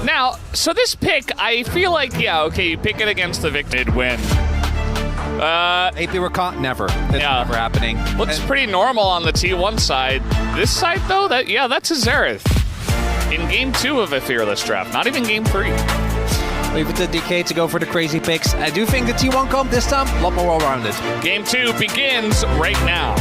Now, so this pick, I feel like, yeah, okay, you pick it against the Victid win. AP Rakan, never. That's never happening. Looks pretty normal on the T1 side. This side, though, that's a Xerath. In game 2 of a Fearless draft, not even game 3. Leave it to DK to go for the crazy picks. I do think the T1 comp this time, a lot more well-rounded. Game 2 begins right now.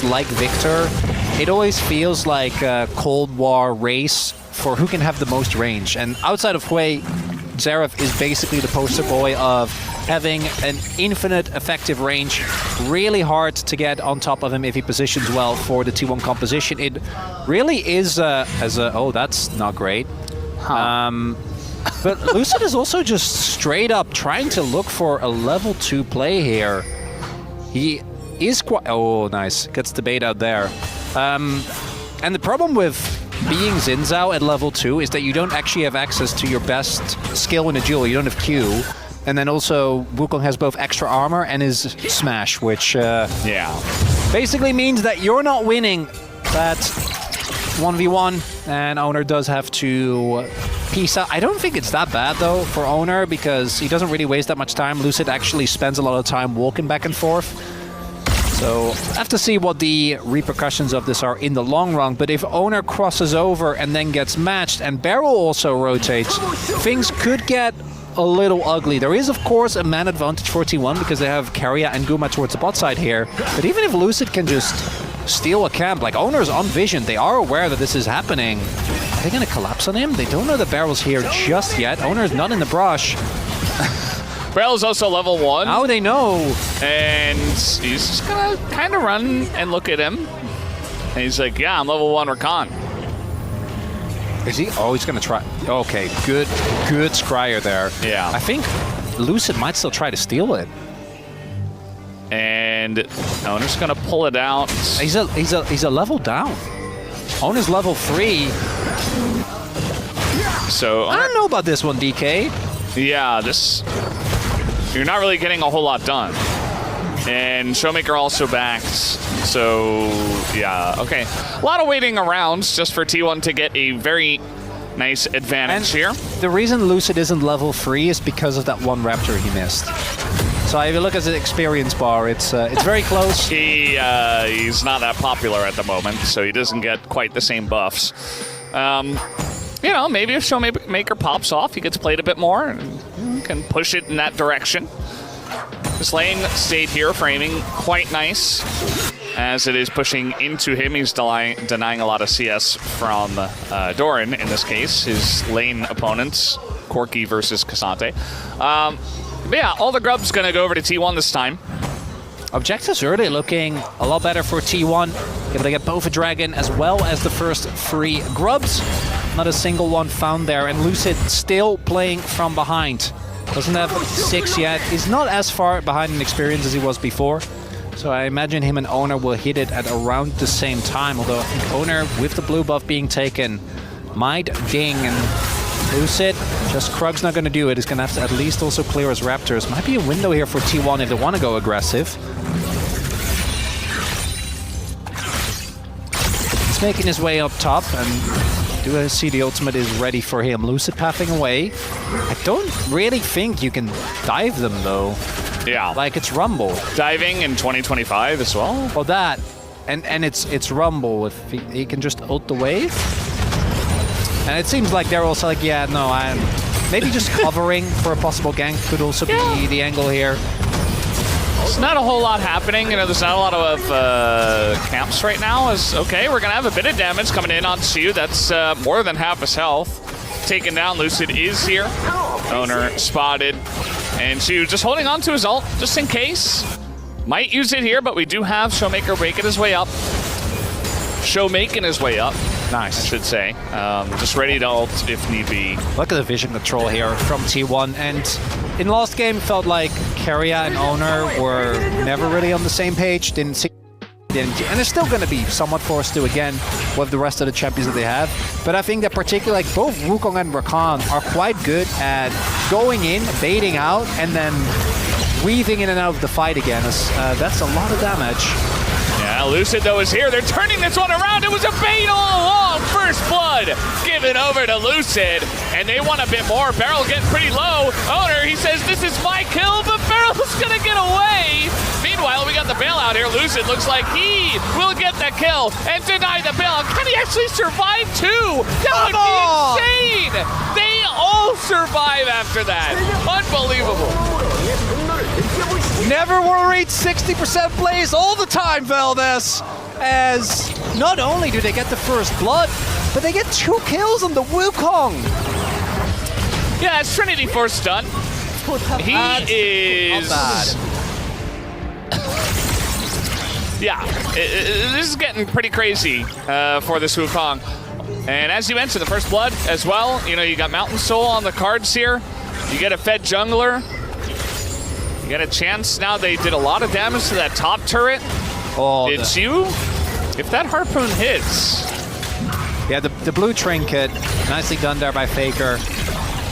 Like Victor, it always feels like a Cold War race for who can have the most range. And outside of Hui, Xerath is basically the poster boy of having an infinite effective range. Really hard to get on top of him if he positions well for the T1 composition. It really is oh, that's not great. But Lucid is also just straight up trying to look for a level 2 play here. He is quite... Oh, nice. Gets the bait out there. And the problem with being Xin Zhao at level 2 is that you don't actually have access to your best skill in a duel. You don't have Q. And then also, Wukong has both extra armor and his smash, which basically means that you're not winning that 1v1. And Owner does have to peace out. I don't think it's that bad, though, for Owner, because he doesn't really waste that much time. Lucid actually spends a lot of time walking back and forth. So, I have to see what the repercussions of this are in the long run. But if Owner crosses over and then gets matched, and Barrel also rotates, things could get a little ugly. There is, of course, a man advantage for T1 because they have Keria and Guma towards the bot side here. But even if Lucid can just steal a camp, like Owner's on vision, they are aware that this is happening. Are they going to collapse on him? They don't know the Barrel's here just yet. Owner's not in the brush. Barrel's also level 1. Now they know. And he's just going to kind of run and look at him. And he's like, yeah, I'm level 1 Rakan. Is he? Oh, he's going to try. Okay, good scryer there. Yeah. I think Lucid might still try to steal it. And Owner's going to pull it out. He's a level down. Owner's level 3. So I don't know about this one, DK. Yeah, you're not really getting a whole lot done. And Showmaker also backed. So, yeah, okay. A lot of waiting around just for T1 to get a very nice advantage here. The reason Lucid isn't level 3 is because of that one Raptor he missed. So if you look at the experience bar, it's very close. He's not that popular at the moment, so he doesn't get quite the same buffs. You know, maybe if Showmaker pops off, he gets played a bit more and can push it in that direction. This lane stayed here, framing quite nice. As it is pushing into him, he's denying a lot of CS from Doran, in this case, his lane opponents, Corki versus Cassante. But yeah, all the grub's going to go over to T1 this time. Objectives early looking a lot better for T1. Able to get both a dragon as well as the first 3 grubs. Not a single one found there, and Lucid still playing from behind. Doesn't have 6 yet. He's not as far behind in experience as he was before. So I imagine him and Owner will hit it at around the same time, although I think Owner, with the blue buff being taken, might ding, and Lucid, just Krug's not going to do it. He's going to have to at least also clear his Raptors. Might be a window here for T1 if they want to go aggressive. He's making his way up top, and do I see the ultimate is ready for him. Lucid pathing away. I don't really think you can dive them, though. Yeah. Like, it's Rumble. Diving in 2025 as well? Well, that. And it's Rumble. If he can just ult the wave. And it seems like they're also like, yeah, no, I'm... Maybe just covering for a possible gank could also be the angle here. There's not a whole lot happening. You know, there's not a lot of camps right now. Okay, we're going to have a bit of damage coming in on Shu. That's more than half his health. Taken down. Lucid is here. Owner spotted. And Shu just holding on to his ult, just in case. Might use it here, but we do have Showmaker making his way up. Nice. I should say. Just ready to ult if need be. Look at the vision control here from T1. And in last game, felt like Keria and Owner were never really on the same page. Didn't see And they're still going to be somewhat forced to, again, with the rest of the champions that they have. But I think that particularly, like, both Wukong and Rakan are quite good at going in, baiting out, and then weaving in and out of the fight again. That's a lot of damage. Yeah, Lucid, though, is here. They're turning this one around. It was a bait all along. First blood given over to Lucid, and they want a bit more. Beryl getting pretty low. Owner, he says, this is my kill, but Beryl's going to get away. Meanwhile, we got the bailout here. Lucid looks like he will get the kill and deny the bailout. Can he actually survive, too? That would be insane. They all survive after that. Unbelievable. Never will reach 60% plays all the time, Valdez, as not only do they get the first blood, but they get 2 kills on the Wukong. Yeah, it's Trinity Force done. He is... Not bad. Yeah, this is getting pretty crazy for this Wukong. And as you mentioned, the first blood as well. You know, you got Mountain Soul on the cards here. You get a fed jungler. You get a chance now. They did a lot of damage to that top turret. Oh, Did you? If that harpoon hits. Yeah, the blue trinket, nicely done there by Faker.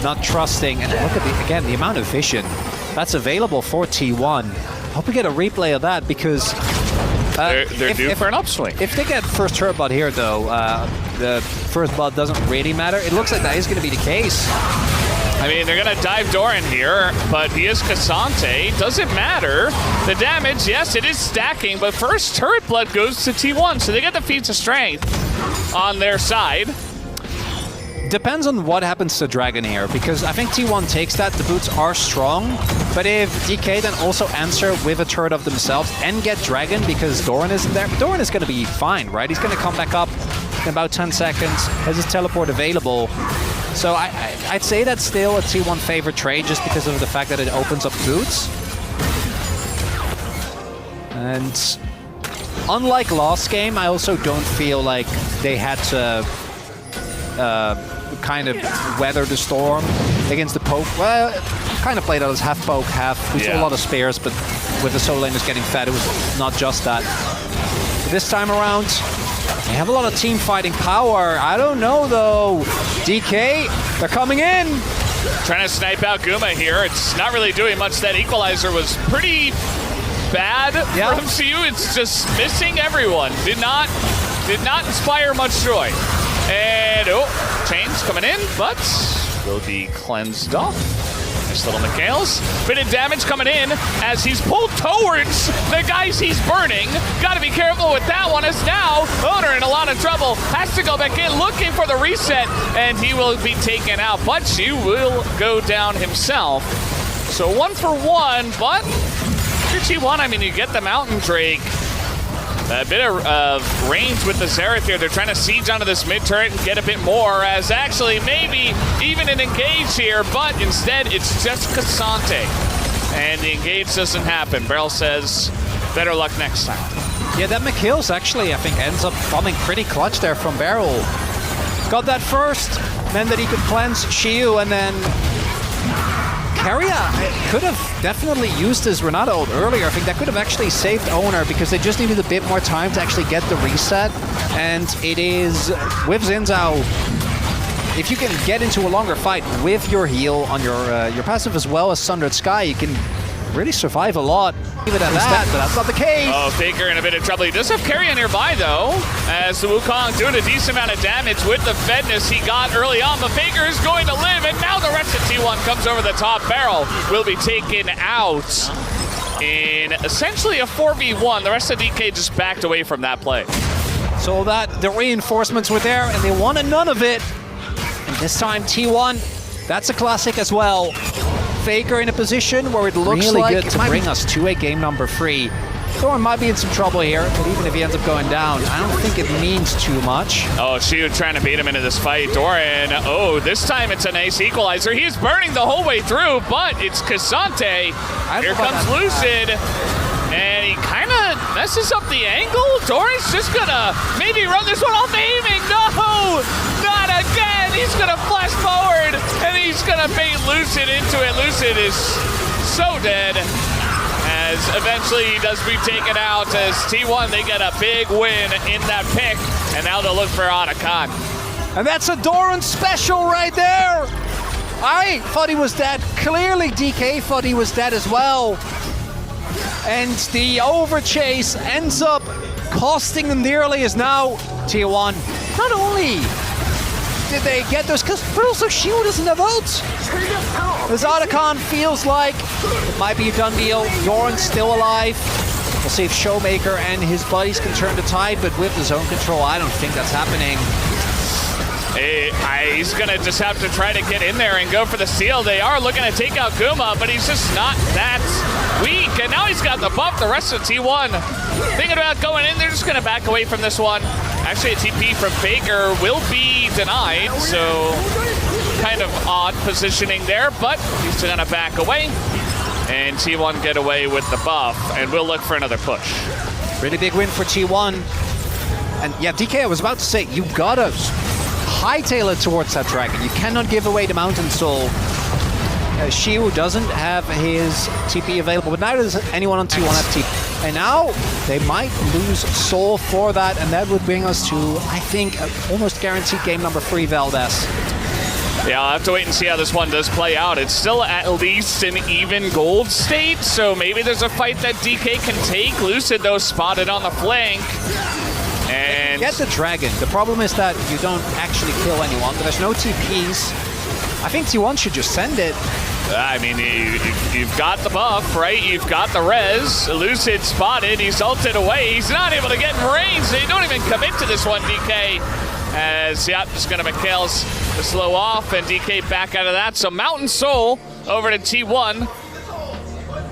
Not trusting, and look at the amount of vision that's available for T1. Hope we get a replay of that because they're due for an upswing. If they get first turret blood here, though, the first blood doesn't really matter. It looks like that is going to be the case. I mean, they're going to dive Doran here, but he is Cassante. Doesn't matter. The damage, yes, it is stacking, but first turret blood goes to T1, so they get the feats of strength on their side. Depends on what happens to Dragon here, because I think T1 takes that. The boots are strong, but if DK then also answer with a turret of themselves and get Dragon because Doran isn't there, Doran is going to be fine, right? He's going to come back up in about 10 seconds, has his teleport available. So I'd say that's still a T1 favorite trade just because of the fact that it opens up boots. And unlike last game, I also don't feel like they had to kind of weather the storm against the poke. Well, kind of played out as half poke, half. We saw a lot of spares, but with the solo laners getting fed, it was not just that. But this time around, they have a lot of team fighting power. I don't know, though. DK, they're coming in. Trying to snipe out Guma here. It's not really doing much. That equalizer was pretty bad from CU. It's just missing everyone. Did not inspire much joy. And, chains coming in, but will be cleansed off. Nice little McHale's. Bit of damage coming in as he's pulled towards the guys he's burning. Got to be careful with that one, as now Owner in a lot of trouble. Has to go back in looking for the reset, and he will be taken out. But she will go down himself. So 1 for 1, but your T1, I mean, you get the Mountain Drake. A bit of range with the Xerath here. They're trying to siege onto this mid turret and get a bit more, as actually maybe even an engage here, but instead it's just Cassante. And the engage doesn't happen. Beryl says, better luck next time. Yeah, that McHale's actually, I think, ends up coming pretty clutch there from Beryl. Got that first, meant that he could cleanse Shiu, and then Keria could have definitely used his Renata ult earlier. I think that could have actually saved Owner because they just needed a bit more time to actually get the reset. And it is with Xin Zhao, if you can get into a longer fight with your heal on your passive as well as Sundered Sky, you can really survive a lot. Leave it at that, but that's not the case. Oh, Faker in a bit of trouble. He does have Keria nearby, though, as the Wukong doing a decent amount of damage with the fedness he got early on. But Faker is going to live, and now the rest of T1 comes over the top. Beryl will be taken out in essentially a 4v1. The rest of DK just backed away from that play. So that the reinforcements were there, and they wanted none of it. And this time, T1, that's a classic as well. Faker in a position where it looks really like good to bring us to a game number 3. Doran might be in some trouble here, but even if he ends up going down, I don't think it means too much. Oh, Shiu trying to beat him into this fight. Doran, this time it's a nice equalizer. He's burning the whole way through, but it's Cassante. Here comes Lucid, and he kind of messes up the angle. Doran's just gonna maybe run this one off aiming. No, not again. He's gonna flash forward, and he's gonna bait Lucid into it. Lucid is so dead. as eventually he does be taken out as T1, they get a big win in that pick, and now they'll look for Otacon. And that's a Doran special right there. I thought he was dead. Clearly DK thought he was dead as well. And the overchase ends up costing them dearly as now T1. Not only did they get those kills, but also Shield doesn't have ults. As Otacon feels like it might be a done deal. Doran's still alive. We'll see if Showmaker and his buddies can turn the tide, but with the zone control, I don't think that's happening. He's going to just have to try to get in there and go for the steal. They are looking to take out Guma, but he's just not that weak. And now he's got the buff. The rest of T1 thinking about going in. They're just going to back away from this one. Actually, a TP from Faker will be denied, so kind of odd positioning there, but he's going to back away. And T1 get away with the buff, and we'll look for another push. Really big win for T1. And yeah, DK, I was about to say, you gotta hightail it towards that dragon. You cannot give away the Mountain Soul. Shiu doesn't have his TP available, but neither does anyone on T1 have TP. And now they might lose Soul for that, and that would bring us to, I think, almost guaranteed game number 3, Valdez. Yeah, I'll have to wait and see how this one does play out. It's still at least an even gold state, so maybe there's a fight that DK can take. Lucid, though, spotted on the flank. And get the dragon. The problem is that you don't actually kill anyone. There's no TPs. I think T1 should just send it. I mean, you've got the buff, right? You've got the res. Lucid spotted. He's ulted away. He's not able to get in range. They don't even commit to this one, DK. As, yeah, just going to McHale's to slow off, and DK back out of that. So Mountain Soul over to T1.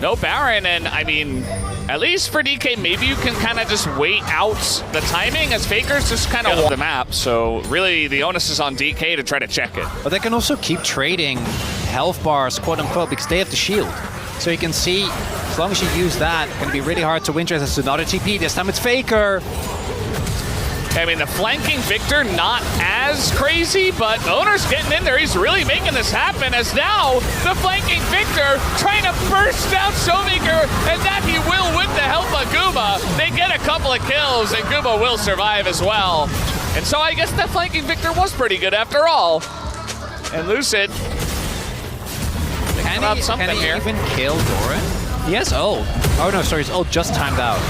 No Baron, and I mean, at least for DK, maybe you can kind of just wait out the timing as Faker's just kind of the map. So really, the onus is on DK to try to check it. But they can also keep trading health bars, quote unquote, because they have the shield. So you can see, as long as you use that, it's going to be really hard to win. There's another TP. This time it's Faker. I mean, the flanking Victor, not as crazy, but Owner's getting in there. He's really making this happen, as now the flanking Victor trying to burst out Showmaker, and that he will with the help of Guma. They get a couple of kills, and Guma will survive as well. And so I guess that flanking Victor was pretty good after all. And Lucid Can he here. even kill Doran? He has ult. Oh no, sorry, his ult just timed out.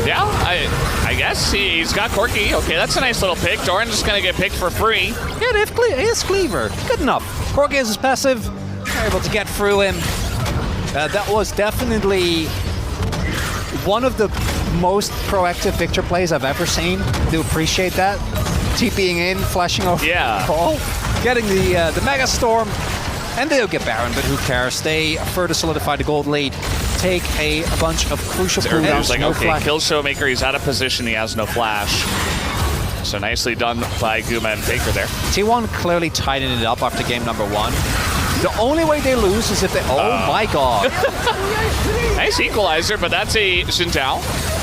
Yeah, I guess he's got Corki. Okay, that's a nice little pick. Doran's just gonna get picked for free. Yeah, they have Cleaver. Good enough. Corki is his passive. They're able to get through him. That was definitely one of the most proactive Victor plays I've ever seen. I do appreciate that. TPing in, flashing over Yeah. call, getting the Mega Storm, and they'll get Baron, but who cares? They further solidify the gold lead. Take a bunch of crucial cooldowns. Like, no okay, flash. kill Showmaker, he's out of position, he has no flash. So nicely done by Guma and Faker there. T1 clearly tightened it up after game number 1. The only way they lose is if they... Oh my god. Nice equalizer, but that's a Xintao.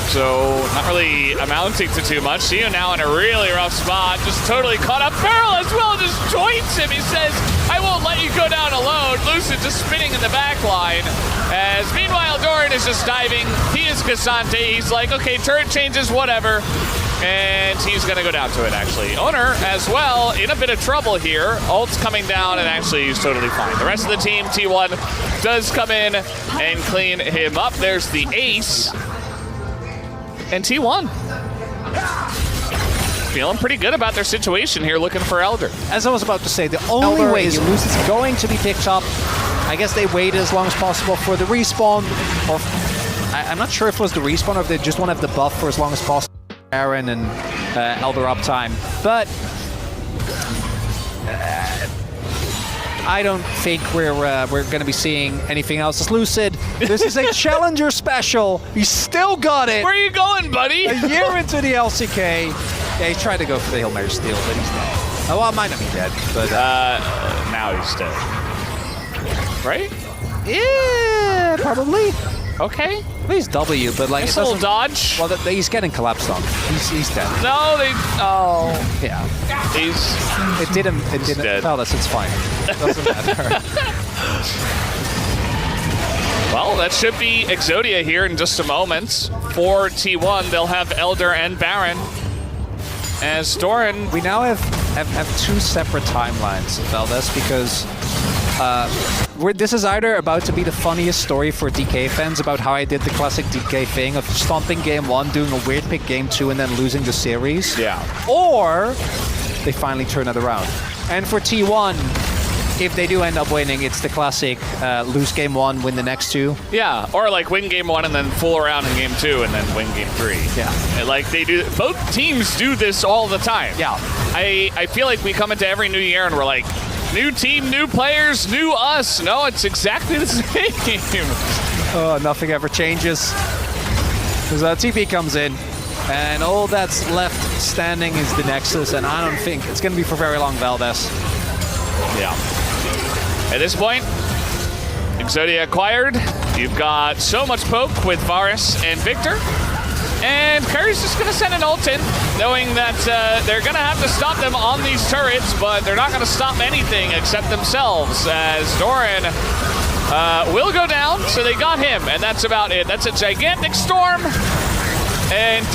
So not really amounting to too much. See you now in a really rough spot. Just totally caught up. Feral as well just joins him. He says, I won't let you go down alone. Lucid just spinning in the back line. As meanwhile, Doran is just diving. He is Cassante. He's like, okay, turret changes, whatever. And he's going to go down to it, actually. Owner, as well, in a bit of trouble here. Ult's coming down, and actually he's totally fine. The rest of the team, T1, does come in and clean him up. There's the ace. And T1 feeling pretty good about their situation here, looking for Elder. As I was about to say, the only way you lose is going to be picked up. I guess they waited as long as possible for the respawn. Or I'm not sure if it was the respawn or if they just want to have the buff for as long as possible. Aaron and Elder uptime. But I don't think we're going to be seeing anything else. It's Lucid. This is a Challenger special. He still got it. Where are you going, buddy? A year into the LCK. Yeah, he tried to go for the Hail Mary steal, but he's dead. Oh, well, might not be dead, but... now he's dead. Right? Yeah, probably. Okay. He's W, but like... Nice little dodge. Well, he's getting collapsed on. He's dead. No, they... Oh. Yeah. He's... It didn't... dead. Oh, it's fine. It doesn't matter. Well, that should be Exodia here in just a moment. For T1, they'll have Elder and Baron. As Doran... We now have two separate timelines, Valdez, because this is either about to be the funniest story for DK fans about how I did the classic DK thing of stomping game 1, doing a weird pick game 2, and then losing the series. Yeah. Or they finally turn it around. And for T1, if they do end up winning, it's the classic lose game 1, win the next 2. Yeah, or like win game 1 and then fool around in game 2 and then win game 3. Yeah. And like they do, both teams do this all the time. Yeah. I feel like we come into every new year and we're like, new team, new players, new us. No, it's exactly the same. Oh, nothing ever changes. Because TP comes in, and all that's left standing is the Nexus, and I don't think it's going to be for very long, Valdez. Yeah. At this point, Exodia acquired. You've got so much poke with Varus and Victor. And Curry's just going to send an ult in, knowing that they're going to have to stop them on these turrets, but they're not going to stop anything except themselves, as Doran will go down, so they got him, and that's about it. That's a gigantic storm, and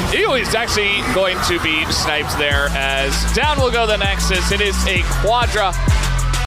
he was actually going to be sniped there, as down will go the Nexus. It is a Quadra